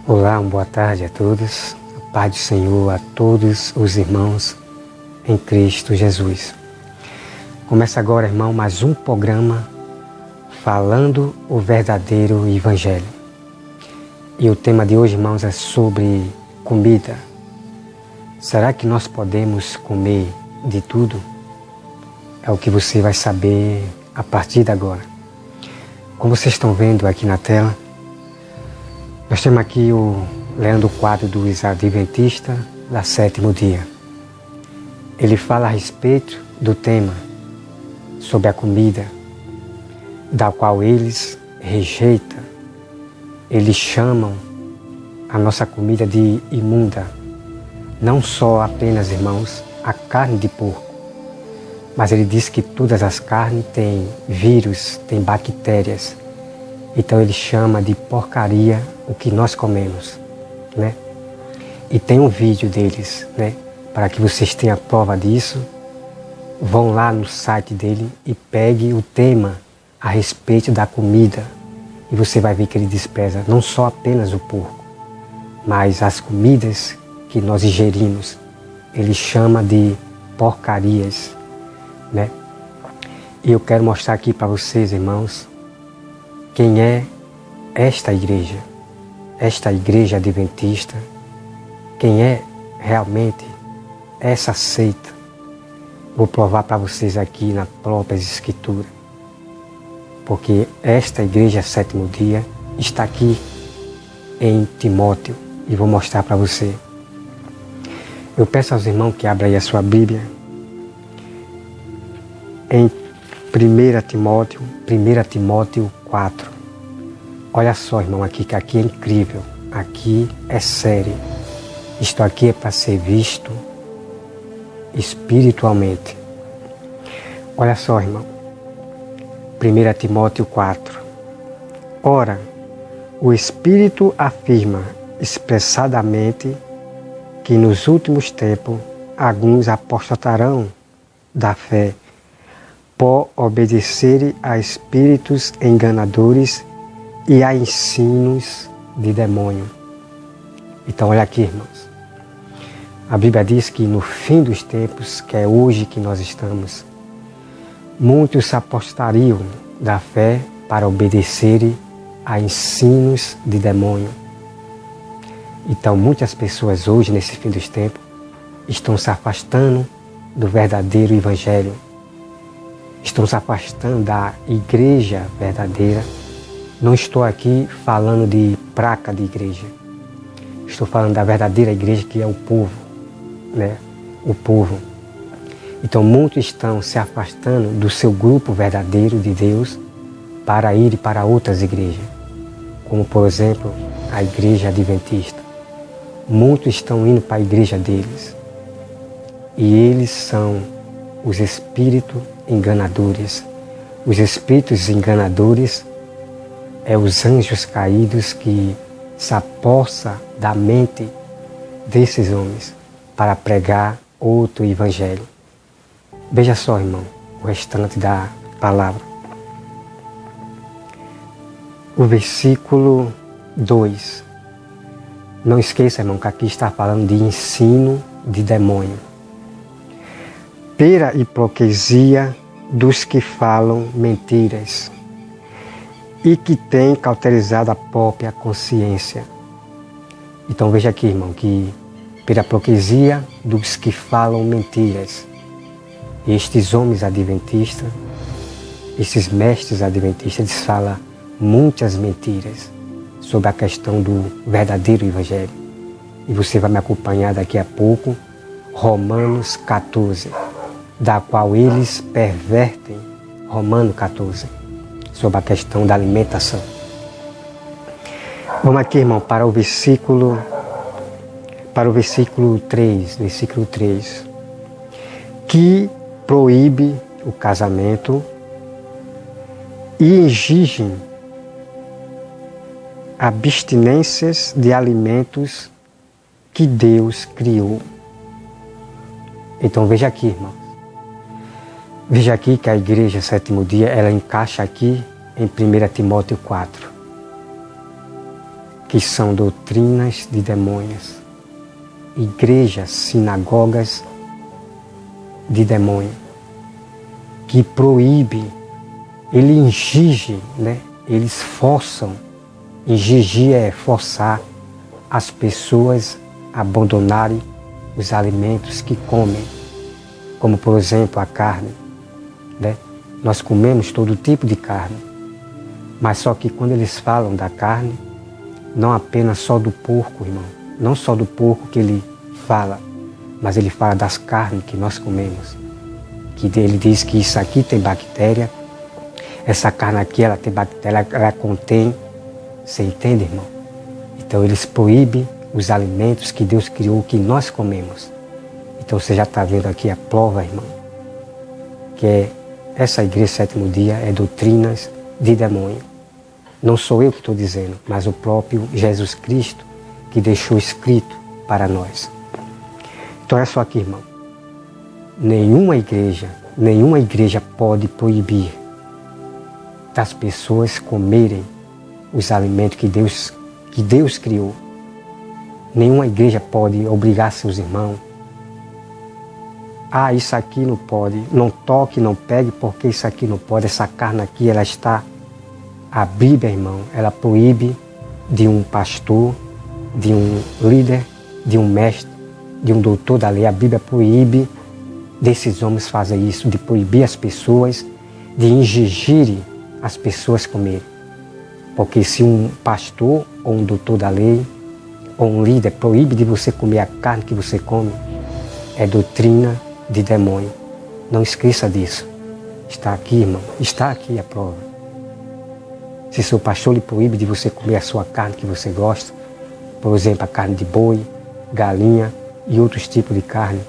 Olá, uma boa tarde a todos, a paz do Senhor a todos os irmãos em Cristo Jesus. Começa agora, irmão, mais um programa falando o verdadeiro Evangelho. E o tema de hoje, irmãos, é sobre comida. Será que nós podemos comer de tudo? É o que você vai saber a partir de agora. Como vocês estão vendo aqui na tela, nós temos aqui o Leandro Quadro dos Adventistas da Sétimo Dia. Ele fala a respeito do tema sobre a comida, da qual eles rejeitam. Eles chamam a nossa comida de imunda. Não só apenas, irmãos, a carne de porco, mas ele diz que todas as carnes têm vírus, têm bactérias. Então ele chama de porcaria o que nós comemos, né? E tem um vídeo deles, né? Para que vocês tenham a prova disso, vão lá no site dele e pegue o tema a respeito da comida. E você vai ver que ele despreza não só apenas o porco, mas as comidas que nós ingerimos. Ele chama de porcarias, né? E eu quero mostrar aqui para vocês, irmãos, quem é esta igreja adventista, quem é realmente essa seita. Vou provar para vocês aqui na própria Escritura, porque esta igreja Sétimo Dia está aqui em Timóteo e vou mostrar para você. Eu peço aos irmãos que abram aí a sua Bíblia em 1 Timóteo 4. Olha só, irmão, aqui, que aqui é incrível, aqui é sério. Isto aqui é para ser visto espiritualmente. Olha só, irmão, 1 Timóteo 4. Ora, o Espírito afirma expressadamente que nos últimos tempos alguns apostatarão da fé por obedecerem a espíritos enganadores e a ensinos de demônio. Então olha aqui, irmãos. A Bíblia diz que no fim dos tempos, que é hoje que nós estamos, muitos se apostariam da fé para obedecerem a ensinos de demônio. Então muitas pessoas hoje, nesse fim dos tempos, estão se afastando do verdadeiro Evangelho. Estão se afastando da igreja verdadeira. Não estou aqui falando de placa de igreja. Estou falando da verdadeira igreja, que é o povo, né? O povo. Então muitos estão se afastando do seu grupo verdadeiro de Deus para ir para outras igrejas, como por exemplo a igreja adventista. Muitos estão indo para a igreja deles. E eles são os espíritos enganadores. Os espíritos enganadores é os anjos caídos que se apossam da mente desses homens para pregar outro evangelho. Veja só, irmão, o restante da palavra. O versículo 2. Não esqueça, irmão, que aqui está falando de ensino de demônio. Pela hipocrisia dos que falam mentiras e que têm cauterizado a própria consciência. Então veja aqui, irmão, que pela hipocrisia dos que falam mentiras, estes homens adventistas, esses mestres adventistas, eles falam muitas mentiras sobre a questão do verdadeiro Evangelho. E você vai me acompanhar daqui a pouco, Romanos 14, da qual eles pervertem, Romanos 14, sobre a questão da alimentação. Vamos aqui, irmão, para o versículo 3, que proíbe o casamento e exige abstinências de alimentos que Deus criou. Então veja aqui, irmão. Veja aqui que a igreja Sétimo Dia, ela encaixa aqui em 1 Timóteo 4. que são doutrinas de demônios, igrejas, sinagogas de demônio, que proíbe, ele exige, né? Eles forçam, exigir é forçar as pessoas a abandonarem os alimentos que comem, como por exemplo a carne, né? Nós comemos todo tipo de carne, mas só que quando eles falam da carne, não apenas só do porco, irmão, não só do porco que ele fala, mas ele fala das carnes que nós comemos, que ele diz que isso aqui tem bactéria, essa carne aqui ela tem bactéria, ela contém, você entende, irmão? Então eles proíbem os alimentos que Deus criou, que nós comemos. Então você já está vendo aqui a prova, irmão, que é essa igreja sétimo dia é doutrinas de demônio. Não sou eu que estou dizendo, mas o próprio Jesus Cristo que deixou escrito para nós. Então olha só aqui, irmão. Nenhuma igreja pode proibir das pessoas comerem os alimentos que Deus criou. Nenhuma igreja pode obrigar seus irmãos. Ah, isso aqui não pode, não toque, não pegue, porque isso aqui não pode, essa carne aqui, ela está... A Bíblia, irmão, ela proíbe de um pastor, de um líder, de um mestre, de um doutor da lei. A Bíblia proíbe desses homens fazer isso, de proibir as pessoas, de exigirem as pessoas comerem. Porque se um pastor ou um doutor da lei ou um líder proíbe de você comer a carne que você come, é doutrina de demônio. Não esqueça disso. Está aqui, irmão, está aqui a prova. Se seu pastor lhe proíbe de você comer a sua carne que você gosta, por exemplo, a carne de boi, galinha e outros tipos de carne,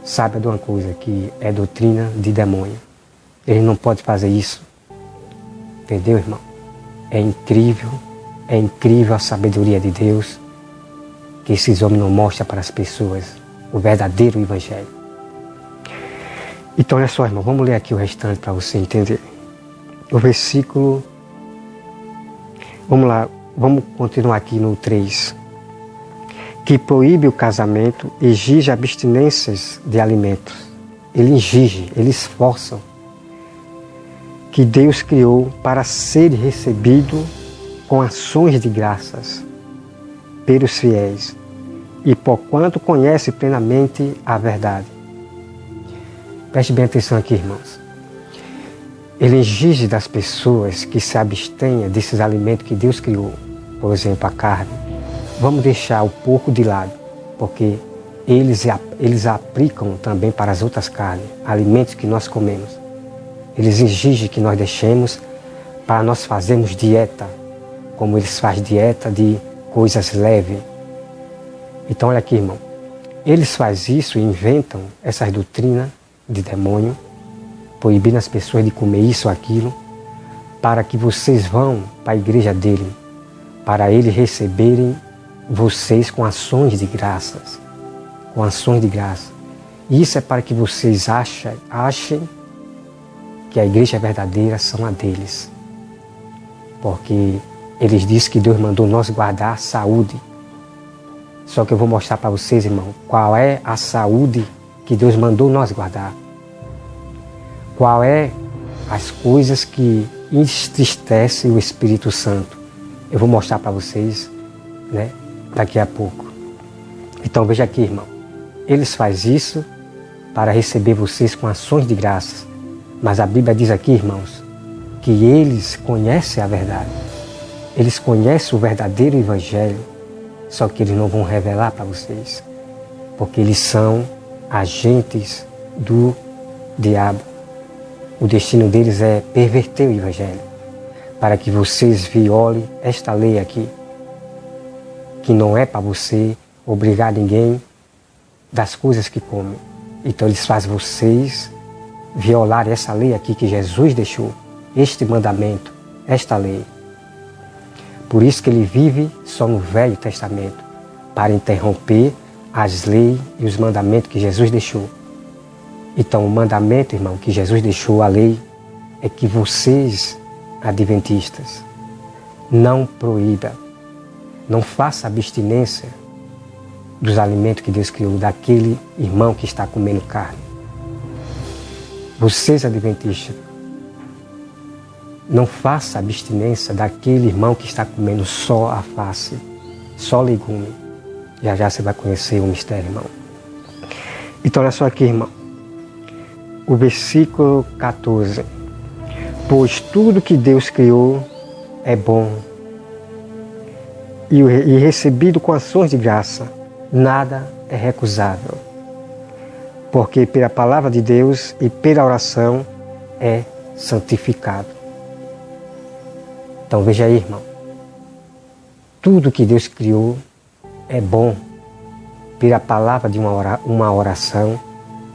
saiba de uma coisa, que é doutrina de demônio. Ele não pode fazer isso. Entendeu, irmão? É incrível a sabedoria de Deus, que esses homens não mostram para as pessoas o verdadeiro evangelho. Então olha só, irmão, vamos ler aqui o restante para você entender. O versículo, vamos lá, vamos continuar aqui no 3. Que proíbe o casamento, exige abstinências de alimentos. Ele exige, eles forçam, que Deus criou para ser recebido com ações de graças pelos fiéis, e porquanto conhece plenamente a verdade. Preste bem atenção aqui, irmãos. Ele exige das pessoas que se abstenham desses alimentos que Deus criou, por exemplo, a carne. Vamos deixar o porco de lado, porque eles aplicam também para as outras carnes, alimentos que nós comemos. Eles exigem que nós deixemos para nós fazermos dieta, como eles fazem dieta de coisas leves. Então olha aqui, irmão, eles fazem isso e inventam essas doutrinas de demônio, proibindo as pessoas de comer isso ou aquilo, para que vocês vão para a igreja dele, para eles receberem vocês com ações de graças, com ações de graça. E isso é para que vocês achem que a igreja verdadeira são a deles. Porque eles dizem que Deus mandou nós guardar a saúde. Só que eu vou mostrar para vocês, irmão, qual é a saúde que Deus mandou nós guardar. Qual é as coisas que entristecem o Espírito Santo. Eu vou mostrar para vocês, né, daqui a pouco. Então veja aqui, irmão. Eles fazem isso para receber vocês com ações de graças. Mas a Bíblia diz aqui, irmãos, que eles conhecem a verdade. Eles conhecem o verdadeiro evangelho, só que eles não vão revelar para vocês, porque eles são agentes do diabo. O destino deles é perverter o evangelho, para que vocês violem esta lei aqui, que não é para você obrigar ninguém das coisas que comem. Então eles fazem vocês violar essa lei aqui que Jesus deixou, este mandamento, esta lei. Por isso que ele vive só no Velho Testamento, para interromper as leis e os mandamentos que Jesus deixou. Então o mandamento, irmão, que Jesus deixou, a lei, é que vocês, adventistas, não proíbam Não faça abstinência dos alimentos que Deus criou, daquele irmão que está comendo carne. Vocês, adventistas, não faça abstinência daquele irmão que está comendo só a face, só legume. Já já você vai conhecer o mistério, irmão. Então, olha só aqui, irmão. O versículo 14. Pois tudo que Deus criou é bom e recebido com ações de graça, nada é recusável. Porque pela palavra de Deus e pela oração é santificado. Então veja aí, irmão. Tudo que Deus criou é bom. Pela palavra de uma oração,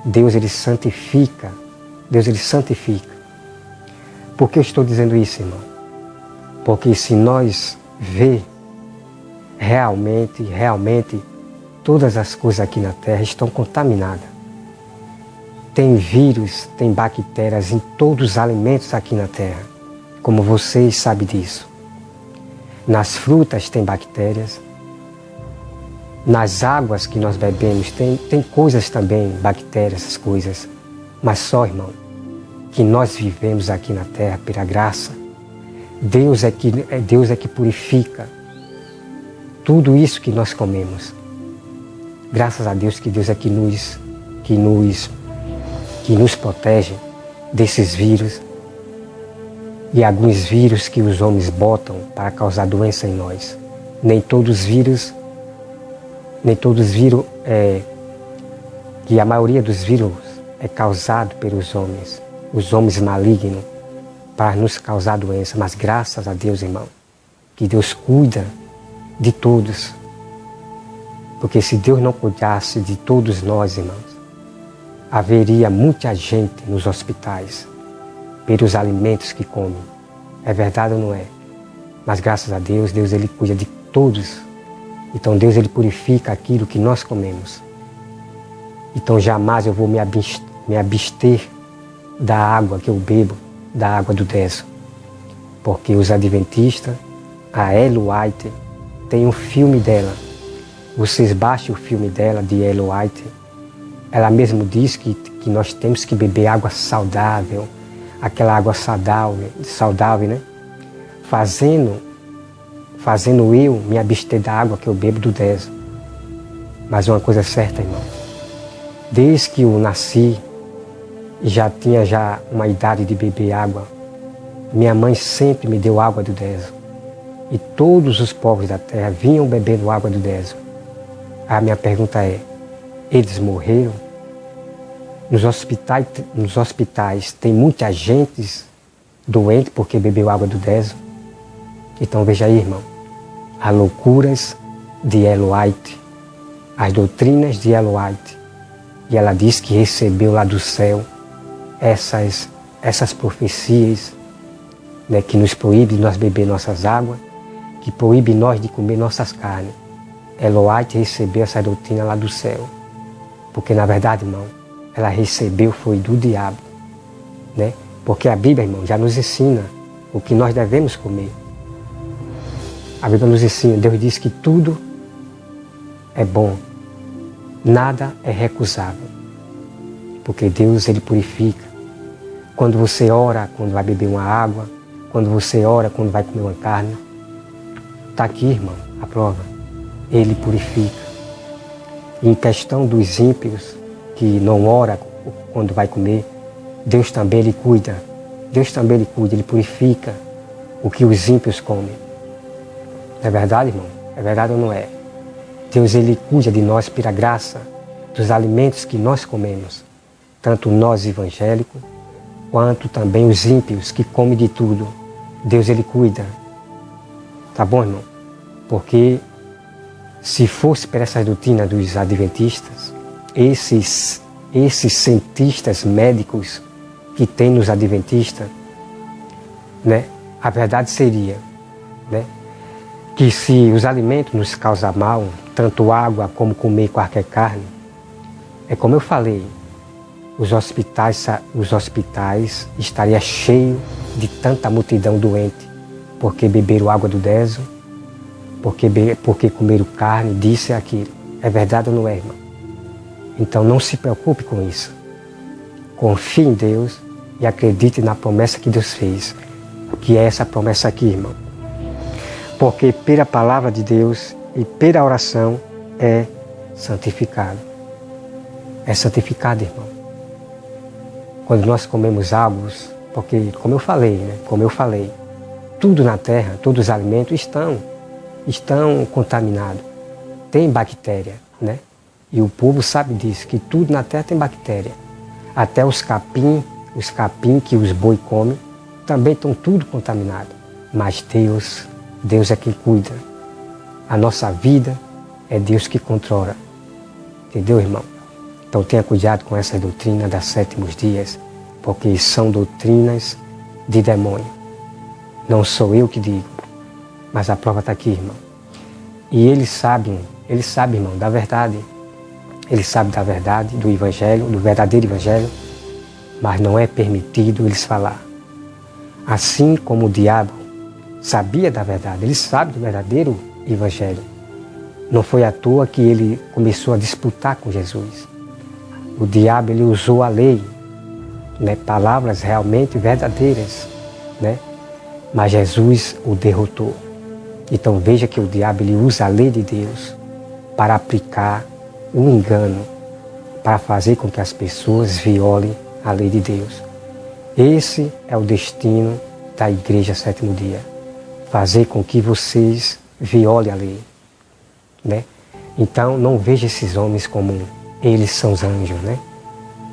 Deus ele santifica. Deus ele santifica. Por que eu estou dizendo isso, irmão? Porque se nós ver realmente, todas as coisas aqui na Terra estão contaminadas. Tem vírus, tem bactérias em todos os alimentos aqui na Terra, como vocês sabem disso. Nas frutas tem bactérias, nas águas que nós bebemos tem coisas também, bactérias, essas coisas. Mas só, irmão, que nós vivemos aqui na Terra pela graça. Deus é que purifica tudo isso que nós comemos. Graças a Deus que Deus é que nos protege desses vírus e alguns vírus que os homens botam para causar doença em nós. Nem todos os vírus, que a maioria dos vírus é causado pelos homens, os homens malignos, para nos causar doença. Mas graças a Deus, irmão, que Deus cuida de todos. Porque se Deus não cuidasse de todos nós, irmãos, haveria muita gente nos hospitais pelos alimentos que comem. É verdade ou não é? Mas graças a Deus, Deus ele cuida de todos. Então Deus ele purifica aquilo que nós comemos. Então jamais eu vou me abster da água que eu bebo, da água do Deso. Porque os adventistas, a Ellen White, tem um filme dela. Vocês baixem o filme dela, de Ellen White. Ela mesmo diz que nós temos que beber água saudável, aquela água saudável, né? Fazendo eu me abster da água que eu bebo do Deso. Mas uma coisa é certa, irmão. Desde que eu nasci, já tinha uma idade de beber água, minha mãe sempre me deu água do Deso. E todos os povos da terra vinham bebendo água do Deso. A minha pergunta é, eles morreram? Nos hospitais tem muita gente doente porque bebeu água do Deso. Então veja aí, irmão, as loucuras de Ellen White, as doutrinas de Ellen White. E ela diz que recebeu lá do céu essas profecias, né, que nos proíbe de nós beber nossas águas, que proíbe nós de comer nossas carnes. Ellen White recebeu essa doutrina lá do céu. Porque na verdade, irmão, ela recebeu foi do diabo, né? Porque a Bíblia, irmão, já nos ensina o que nós devemos comer. A Bíblia nos ensina, Deus diz que tudo é bom, nada é recusável. Porque Deus, ele purifica. Quando você ora, quando vai beber uma água, quando você ora, quando vai comer uma carne, está aqui, irmão, a prova. Ele purifica. E em questão dos ímpios, que não ora quando vai comer, Deus também ele cuida. Deus também ele cuida, ele purifica o que os ímpios comem. Não é verdade, irmão? É verdade ou não é? Deus ele cuida de nós pela graça dos alimentos que nós comemos. Tanto nós evangélicos, quanto também os ímpios que comem de tudo. Deus ele cuida. Tá bom, irmão? Porque se fosse por essa doutrina dos adventistas, esses cientistas médicos que tem nos adventistas, né, a verdade seria, né, que se os alimentos nos causam mal, tanto água como comer qualquer carne, é como eu falei, os hospitais estariam cheios de tanta multidão doente, porque beberam água do Deso, porque comeram carne, disse aquilo. É verdade ou não é, irmão? Então não se preocupe com isso. Confie em Deus e acredite na promessa que Deus fez, que é essa promessa aqui, irmão. Porque pela palavra de Deus e pela oração é santificado. É santificado, irmão. Quando nós comemos algo, porque como eu falei, tudo na terra, todos os alimentos estão contaminados. Tem bactéria, né? E o povo sabe disso, que tudo na terra tem bactéria. Até os capim que os boi comem, também estão tudo contaminado. Mas Deus é quem cuida. A nossa vida é Deus que controla. Entendeu, irmão? Então tenha cuidado com essa doutrina dos sétimos dias, porque são doutrinas de demônio. Não sou eu que digo, mas a prova está aqui, irmão. E eles sabem, irmão, da verdade. Eles sabem da verdade, do evangelho, do verdadeiro evangelho, mas não é permitido eles falar. Assim como o diabo sabia da verdade, ele sabe do verdadeiro evangelho. Não foi à toa que ele começou a disputar com Jesus. O diabo, ele usou a lei, né, palavras realmente verdadeiras, né, mas Jesus o derrotou. Então veja que o diabo, ele usa a lei de Deus para aplicar um engano, para fazer com que as pessoas violem a lei de Deus. Esse é o destino da Igreja Sétimo Dia. Fazer com que vocês violem a lei, né? Então não veja esses homens como eles são os anjos, né?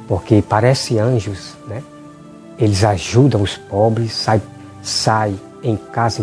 Porque parecem anjos, né? Eles ajudam os pobres, sai em casa